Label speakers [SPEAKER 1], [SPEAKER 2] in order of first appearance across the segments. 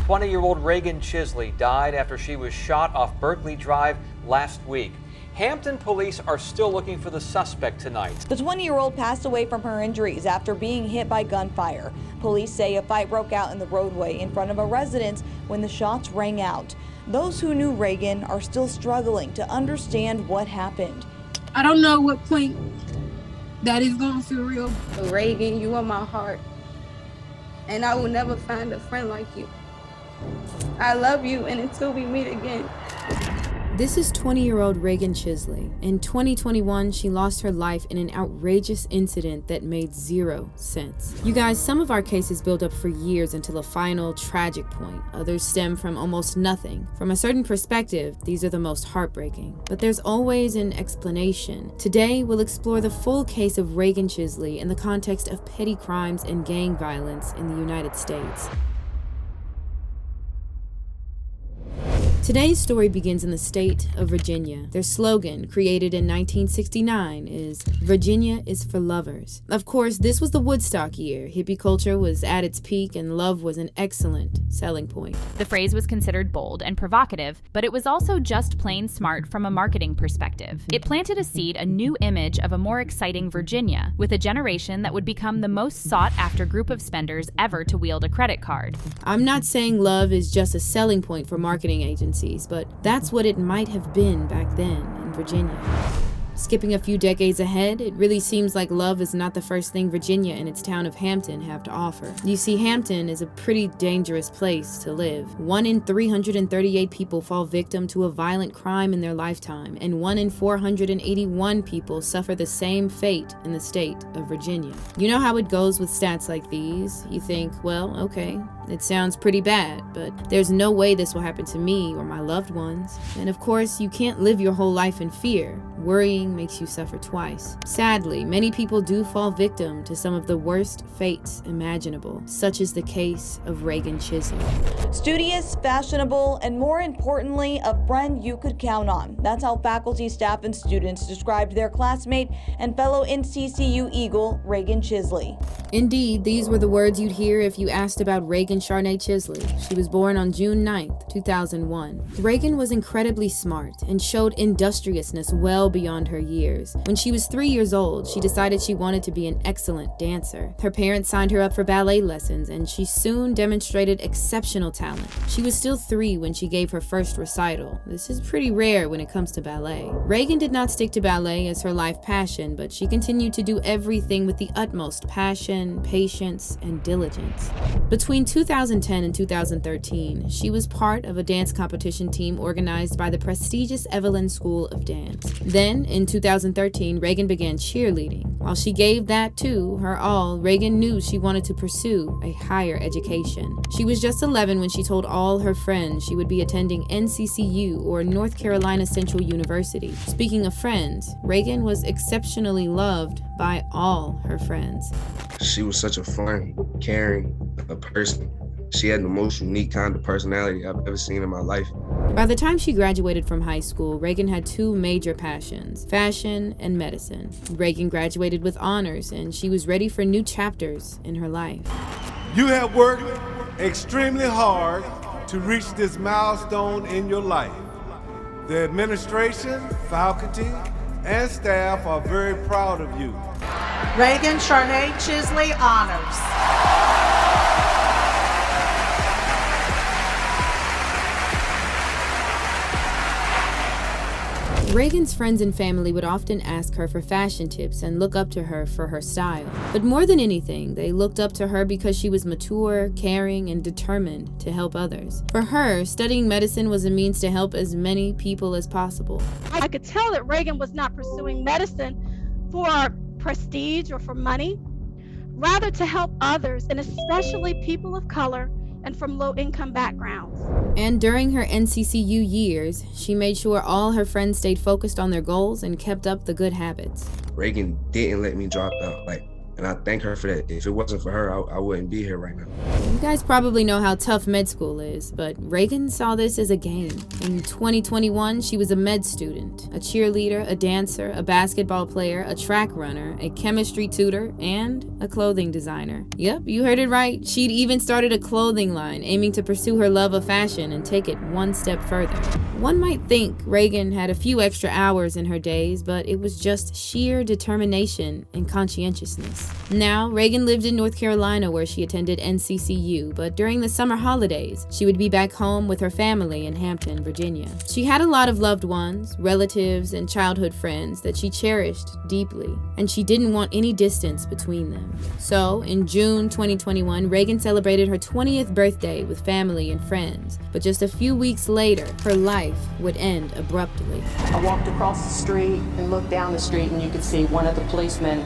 [SPEAKER 1] 20-year-old Raegan Chisley died after she was shot off Berkeley Drive last week. Hampton police are still looking for the suspect tonight.
[SPEAKER 2] The 20-year-old passed away from her injuries after being hit by gunfire. Police say a fight broke out in the roadway in front of a residence when the shots rang out. Those who knew Raegan are still struggling to understand what happened.
[SPEAKER 3] I don't know what point that is going to feel real.
[SPEAKER 4] Raegan, you are my heart, and I will never find a friend like you. I love you, and until we meet again.
[SPEAKER 5] This is 20-year-old Raegan Chisley. In 2021, she lost her life in an outrageous incident that made zero sense. You guys, some of our cases build up for years until a final, tragic point. Others stem from almost nothing. From a certain perspective, these are the most heartbreaking. But there's always an explanation. Today, we'll explore the full case of Raegan Chisley in the context of petty crimes and gang violence in the United States. Today's story begins in the state of Virginia. Their slogan, created in 1969, is "Virginia is for lovers." Of course, this was the Woodstock year. Hippie culture was at its peak and love was an excellent selling point.
[SPEAKER 6] The phrase was considered bold and provocative, but it was also just plain smart from a marketing perspective. It planted a seed, a new image of a more exciting Virginia, with a generation that would become the most sought-after group of spenders ever to wield a credit card.
[SPEAKER 5] I'm not saying love is just a selling point for marketing agencies, but that's what it might have been back then in Virginia. Skipping a few decades ahead, it really seems like love is not the first thing Virginia and its town of Hampton have to offer. You see, Hampton is a pretty dangerous place to live. 1 in 338 people fall victim to a violent crime in their lifetime, and 1 in 481 people suffer the same fate in the state of Virginia. You know how it goes with stats like these. You think, well, okay, it sounds pretty bad, but there's no way this will happen to me or my loved ones. And of course, you can't live your whole life in fear. Worrying makes you suffer twice. Sadly, many people do fall victim to some of the worst fates imaginable. Such is the case of Raegan Chisley.
[SPEAKER 2] Studious, fashionable, and more importantly, a friend you could count on. That's how faculty, staff, and students described their classmate and fellow NCCU Eagle, Raegan Chisley.
[SPEAKER 5] Indeed, these were the words you'd hear if you asked about Raegan Chisley. She was born on June 9th, 2001. Raegan was incredibly smart and showed industriousness well beyond her years. When she was 3 years old, she decided she wanted to be an excellent dancer. Her parents signed her up for ballet lessons, and she soon demonstrated exceptional talent. She was still 3 when she gave her first recital. This is pretty rare when it comes to ballet. Raegan did not stick to ballet as her life passion, but she continued to do everything with the utmost passion, patience, and diligence. Between 2010 and 2013, she was part of a dance competition team organized by the prestigious Evelyn School of Dance. Then, in 2013, Raegan began cheerleading. While she gave that too her all, Raegan knew she wanted to pursue a higher education. She was just 11 when she told all her friends she would be attending NCCU, or North Carolina Central University. Speaking of friends, Raegan was exceptionally loved by all her friends.
[SPEAKER 7] She was such a fun, caring person. She had the most unique kind of personality I've ever seen in my life.
[SPEAKER 5] By the time she graduated from high school, Raegan had 2 major passions, fashion and medicine. Raegan graduated with honors, and she was ready for new chapters in her life.
[SPEAKER 8] You have worked extremely hard to reach this milestone in your life. The administration, faculty, and staff are very proud of you.
[SPEAKER 9] Raegan Chisley honors.
[SPEAKER 5] Raegan's friends and family would often ask her for fashion tips and look up to her for her style. But more than anything, they looked up to her because she was mature, caring, and determined to help others. For her, studying medicine was a means to help as many people as possible.
[SPEAKER 10] I could tell that Raegan was not pursuing medicine for prestige or for money, rather to help others, and especially people of color and from low-income backgrounds.
[SPEAKER 5] And during her NCCU years, she made sure all her friends stayed focused on their goals and kept up the good habits.
[SPEAKER 7] Raegan didn't let me drop out. And I thank her for that. If it wasn't for her, I wouldn't be here right now.
[SPEAKER 5] You guys probably know how tough med school is, but Raegan saw this as a game. In 2021, she was a med student, a cheerleader, a dancer, a basketball player, a track runner, a chemistry tutor, and a clothing designer. Yep, you heard it right. She'd even started a clothing line, aiming to pursue her love of fashion and take it one step further. One might think Raegan had a few extra hours in her days, but it was just sheer determination and conscientiousness. Now, Raegan lived in North Carolina where she attended NCCU, but during the summer holidays, she would be back home with her family in Hampton, Virginia. She had a lot of loved ones, relatives, and childhood friends that she cherished deeply, and she didn't want any distance between them. So, in June 2021, Raegan celebrated her 20th birthday with family and friends, but just a few weeks later, her life would end abruptly.
[SPEAKER 11] I walked across the street and looked down the street, and you could see one of the policemen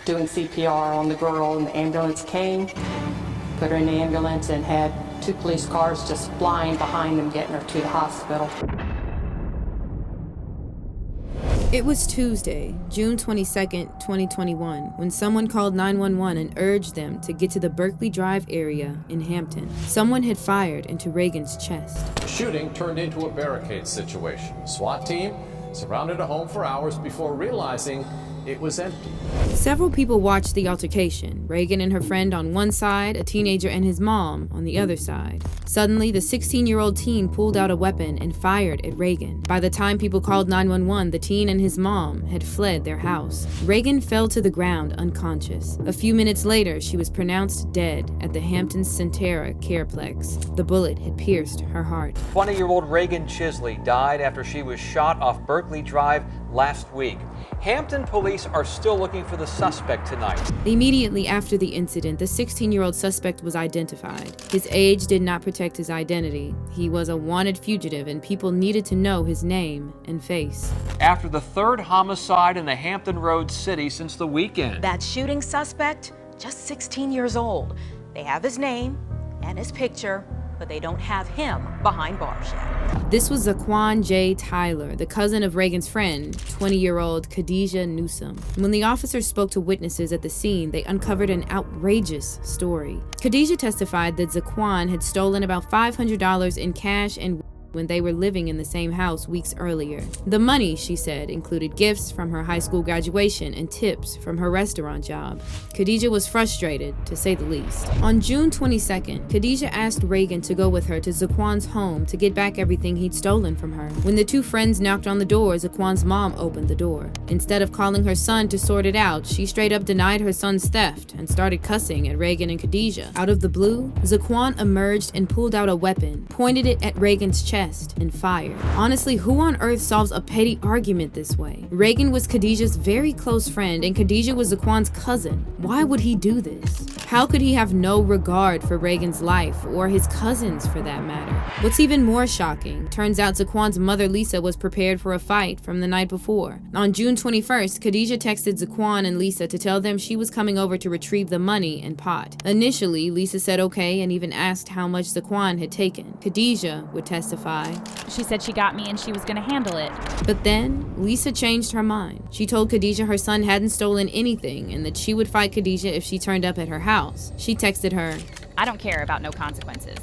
[SPEAKER 11] doing CPR on the girl, and the ambulance came, put her in the ambulance, and had 2 police cars just flying behind them, getting her to the hospital.
[SPEAKER 5] It was Tuesday, June 22nd, 2021, when someone called 911 and urged them to get to the Berkeley Drive area in Hampton. Someone had fired into Raegan's chest.
[SPEAKER 12] The shooting turned into a barricade situation. The SWAT team surrounded a home for hours before realizing it was empty.
[SPEAKER 5] Several people watched the altercation, Raegan and her friend on one side, a teenager and his mom on the other side. Suddenly, the 16-year-old teen pulled out a weapon and fired at Raegan. By the time people called 911, the teen and his mom had fled their house. Raegan fell to the ground unconscious. A few minutes later, she was pronounced dead at the Hampton Centera Careplex. The bullet had pierced her heart.
[SPEAKER 1] 20-year-old Raegan Chisley died after she was shot off Berkeley Drive last week. Hampton police are still looking for the suspect tonight.
[SPEAKER 5] Immediately after the incident, the 16-year-old suspect was identified. His age did not protect his identity. He was a wanted fugitive, and people needed to know his name and face.
[SPEAKER 1] After the 3rd homicide in the Hampton Roads city since the weekend.
[SPEAKER 13] That shooting suspect, just 16 years old. They have his name and his picture, but they don't have him behind bars yet.
[SPEAKER 5] This was Zaquan J. Tyler, the cousin of Raegan's friend, 20-year-old Khadijah Newsom. When the officers spoke to witnesses at the scene, they uncovered an outrageous story. Khadijah testified that Zaquan had stolen about $500 in cash and when they were living in the same house weeks earlier. The money, she said, included gifts from her high school graduation and tips from her restaurant job. Khadijah was frustrated, to say the least. On June 22nd, Khadijah asked Raegan to go with her to Zaquan's home to get back everything he'd stolen from her. When the two friends knocked on the door, Zaquan's mom opened the door. Instead of calling her son to sort it out, she straight up denied her son's theft and started cussing at Raegan and Khadijah. Out of the blue, Zaquan emerged and pulled out a weapon, pointed it at Raegan's chest, and fired. Honestly, who on earth solves a petty argument this way? Raegan was Khadijah's very close friend, and Khadijah was Zaquan's cousin. Why would he do this? How could he have no regard for Raegan's life, or his cousin's for that matter? What's even more shocking, turns out Zaquan's mother Lisa was prepared for a fight from the night before. On June 21st, Khadijah texted Zaquan and Lisa to tell them she was coming over to retrieve the money and pot. Initially, Lisa said okay and even asked how much Zaquan had taken. Khadijah would testify.
[SPEAKER 6] She said she got me and she was going to handle it.
[SPEAKER 5] But then, Lisa changed her mind. She told Khadijah her son hadn't stolen anything and that she would fight Khadijah if she turned up at her house. She texted her,
[SPEAKER 6] "I don't care about no consequences."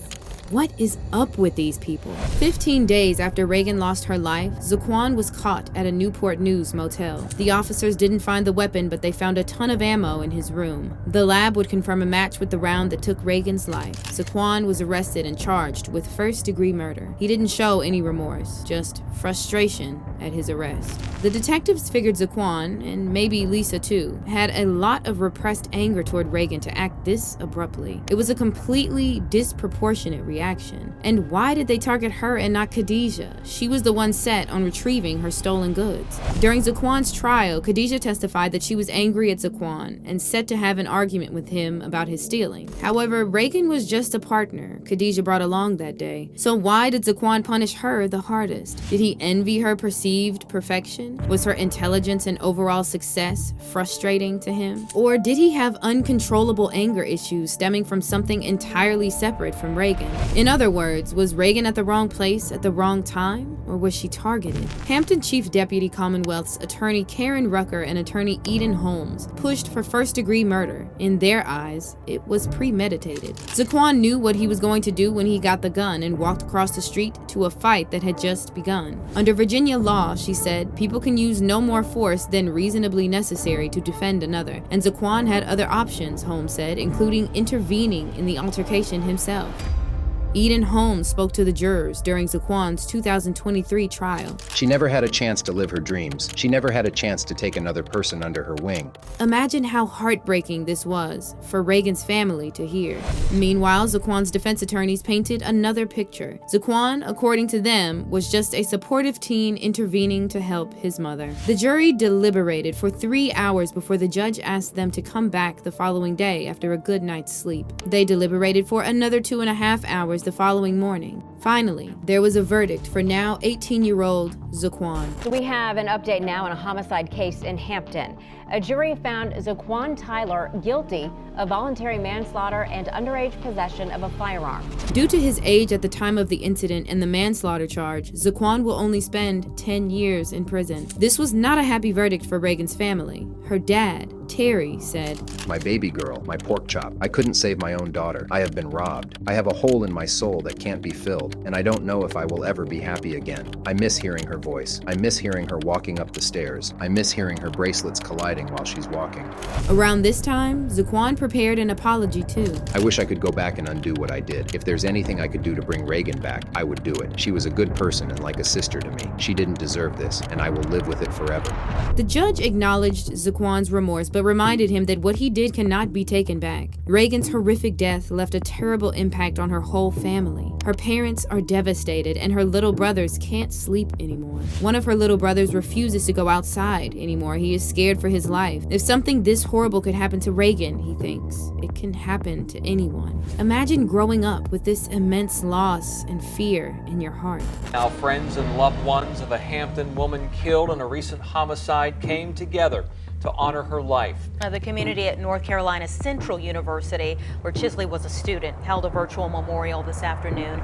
[SPEAKER 5] What is up with these people? 15 days after Raegan lost her life, Zaquan was caught at a Newport News motel. The officers didn't find the weapon, but they found a ton of ammo in his room. The lab would confirm a match with the round that took Raegan's life. Zaquan was arrested and charged with first-degree murder. He didn't show any remorse, just frustration at his arrest. The detectives figured Zaquan, and maybe Lisa too, had a lot of repressed anger toward Raegan to act this abruptly. It was a completely disproportionate reaction. And why did they target her and not Khadijah? She was the one set on retrieving her stolen goods. During Zaquan's trial, Khadijah testified that she was angry at Zaquan and set to have an argument with him about his stealing. However, Raegan was just a partner Khadijah brought along that day. So why did Zaquan punish her the hardest? Did he envy her perceived perfection? Was her intelligence and overall success frustrating to him? Or did he have uncontrollable anger issues stemming from something entirely separate from Raegan? In other words, was Raegan at the wrong place at the wrong time, or was she targeted? Hampton Chief Deputy Commonwealth's attorney Karen Rucker and attorney Eden Holmes pushed for first-degree murder. In their eyes, it was premeditated. Zaquan knew what he was going to do when he got the gun and walked across the street to a fight that had just begun. Under Virginia law, she said, people can use no more force than reasonably necessary to defend another, and Zaquan had other options, Holmes said, including intervening in the altercation himself. Eden Holmes spoke to the jurors during Zaquan's 2023 trial.
[SPEAKER 14] She never had a chance to live her dreams. She never had a chance to take another person under her wing.
[SPEAKER 5] Imagine how heartbreaking this was for Raegan's family to hear. Meanwhile, Zaquan's defense attorneys painted another picture. Zaquan, according to them, was just a supportive teen intervening to help his mother. The jury deliberated for 3 hours before the judge asked them to come back the following day after a good night's sleep. They deliberated for another 2.5 hours the following morning. Finally, there was a verdict for now 18-year-old Zaquan.
[SPEAKER 15] We have an update now on a homicide case in Hampton. A jury found Zaquan Tyler guilty of voluntary manslaughter and underage possession of a firearm.
[SPEAKER 5] Due to his age at the time of the incident and the manslaughter charge, Zaquan will only spend 10 years in prison. This was not a happy verdict for Raegan's family. Her dad, Terry, said,
[SPEAKER 14] "My baby girl, my pork chop. I couldn't save my own daughter. I have been robbed. I have a hole in my soul that can't be filled, and I don't know if I will ever be happy again. I miss hearing her voice. I miss hearing her walking up the stairs. I miss hearing her bracelets colliding while she's walking."
[SPEAKER 5] Around this time, Zaquan prepared an apology too.
[SPEAKER 14] "I wish I could go back and undo what I did. If there's anything I could do to bring Raegan back, I would do it. She was a good person and like a sister to me. She didn't deserve this, and I will live with it forever."
[SPEAKER 5] The judge acknowledged Zaquan's remorse, but reminded him that what he did cannot be taken back. Raegan's horrific death left a terrible impact on her whole family. Her parents are devastated, and her little brothers can't sleep anymore. One of her little brothers refuses to go outside anymore. He is scared for his life. If something this horrible could happen to Raegan, he thinks, it can happen to anyone. Imagine growing up with this immense loss and fear in your heart.
[SPEAKER 1] Now, friends and loved ones of a Hampton woman killed in a recent homicide came together to honor her life.
[SPEAKER 13] The community at North Carolina Central University, where Chisley was a student, held a virtual memorial this afternoon.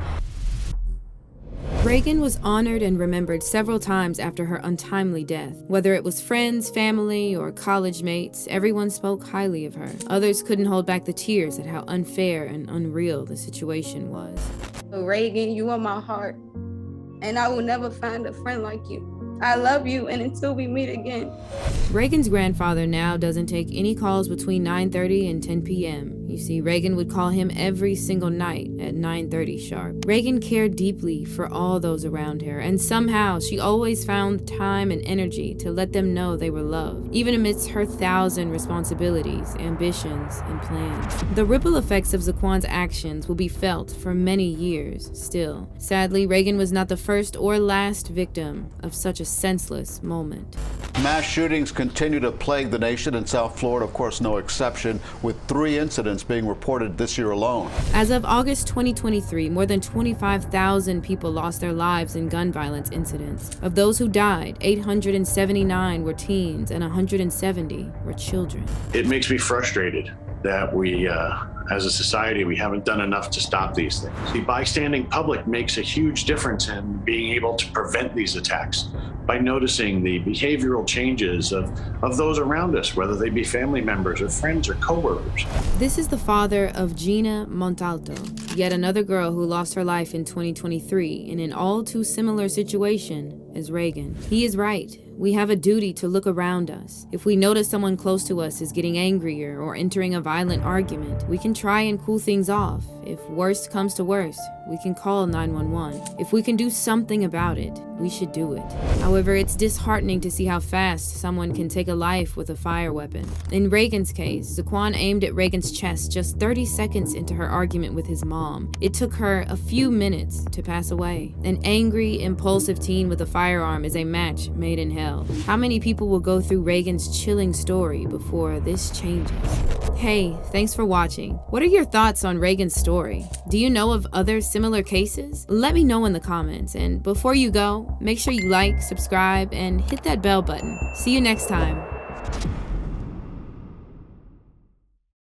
[SPEAKER 5] Raegan was honored and remembered several times after her untimely death. Whether it was friends, family, or college mates, everyone spoke highly of her. Others couldn't hold back the tears at how unfair and unreal the situation was.
[SPEAKER 4] Raegan, you are my heart, and I will never find a friend like you. I love you, and until we meet again.
[SPEAKER 5] Raegan's grandfather now doesn't take any calls between 9:30 and 10 p.m. You see, Raegan would call him every single night at 9:30 sharp. Raegan cared deeply for all those around her, and somehow she always found time and energy to let them know they were loved, even amidst her 1,000 responsibilities, ambitions, and plans. The ripple effects of Zaquan's actions will be felt for many years still. Sadly, Raegan was not the first or last victim of such a senseless moment.
[SPEAKER 16] Mass shootings continue to plague the nation, and South Florida, of course, no exception, with 3 incidents being reported this year alone.
[SPEAKER 5] As of August 2023, more than 25,000 people lost their lives in gun violence incidents. Of those who died, 879 were teens and 170 were children.
[SPEAKER 17] It makes me frustrated that we, as a society, we haven't done enough to stop these things. The bystanding public makes a huge difference in being able to prevent these attacks by noticing the behavioral changes of those around us, whether they be family members or friends or coworkers.
[SPEAKER 5] This is the father of Gina Montalto, yet another girl who lost her life in 2023 in an all too similar situation as Raegan. He is right. We have a duty to look around us. If we notice someone close to us is getting angrier or entering a violent argument, we can try and cool things off. If worst comes to worst, we can call 911. If we can do something about it, we should do it. However, it's disheartening to see how fast someone can take a life with a fire weapon. In Raegan's case, Zaquan aimed at Raegan's chest just 30 seconds into her argument with his mom. It took her a few minutes to pass away. An angry, impulsive teen with a firearm is a match made in hell. How many people will go through Raegan's chilling story before this changes? Hey, thanks for watching. What are your thoughts on Raegan's story? Do you know of other similar cases? Let me know in the comments, and before you go, make sure you like, subscribe, and hit that bell button. See you next time.